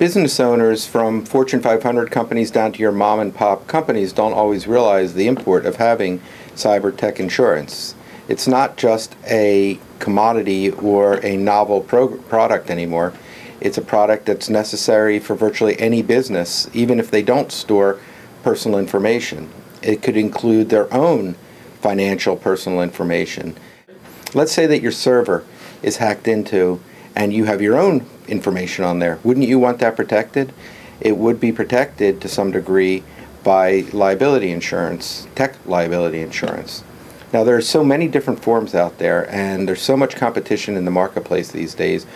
business owners from Fortune 500 companies down to your mom and pop companies don't always realize the import of having cyber tech insurance. It's not just a commodity or a novel product anymore. It's a product that's necessary for virtually any business, even if they don't store personal information. It could include their own financial personal information. Let's say that your server is hacked into and you have your own information on there. Wouldn't you want that protected? It would be protected to some degree by liability insurance, tech liability insurance. Now, there are so many different forms out there, and there's so much competition in the marketplace these days,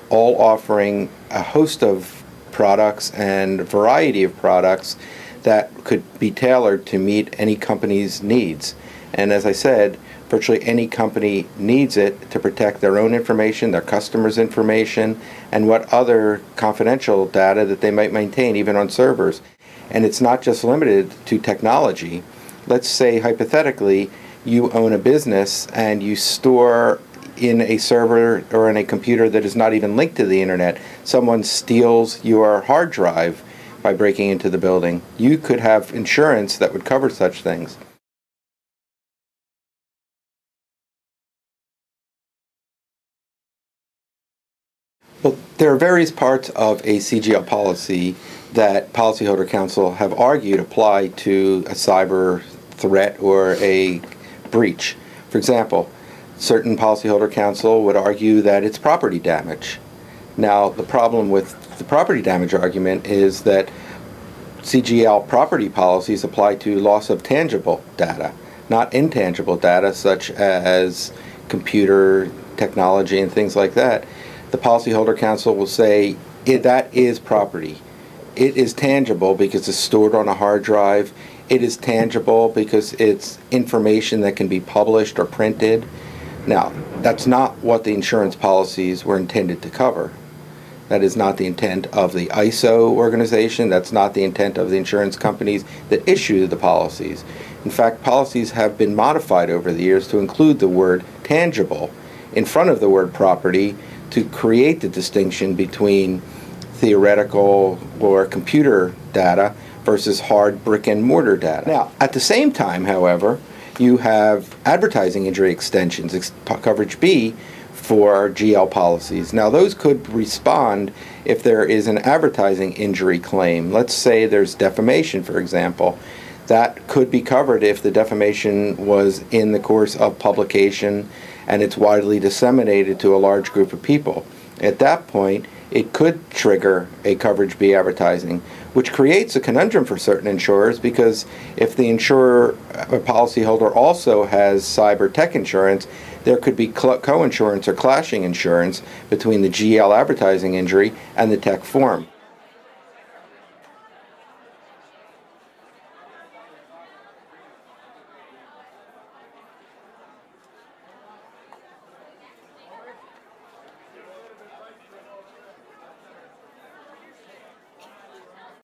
all offering a host of products and a variety of products that could be tailored to meet any company's needs. And as I said, virtually any company needs it to protect their own information, their customers' information, and what other confidential data that they might maintain, even on servers. And it's not just limited to technology. Let's say, hypothetically, you own a business and you store in a server or in a computer that is not even linked to the internet. Someone steals your hard drive by breaking into the building. You could have insurance that would cover such things. Well, there are various parts of a CGL policy that policyholder counsel have argued apply to a cyber threat or a breach. For example, certain policyholder counsel would argue that it's property damage. Now, the problem with the property damage argument is that CGL property policies apply to loss of tangible data, not intangible data such as computer technology and things like that. The policyholder counsel will say that is property. It is tangible because it's stored on a hard drive. It is tangible because it's information that can be published or printed. Now, that's not what the insurance policies were intended to cover. That is not the intent of the ISO organization. That's not the intent of the insurance companies that issue the policies. In fact, policies have been modified over the years to include the word tangible in front of the word property to create the distinction between theoretical or computer data versus hard brick and mortar data. Now, at the same time, however, you have advertising injury extensions, coverage B, for GL policies. Now, those could respond if there is an advertising injury claim. Let's say there's defamation, for example. That could be covered if the defamation was in the course of publication and it's widely disseminated to a large group of people. At that point, it could trigger a coverage B advertising, which creates a conundrum for certain insurers, because if the insurer or policyholder also has cyber tech insurance, there could be co-insurance or clashing insurance between the GL advertising injury and the tech form.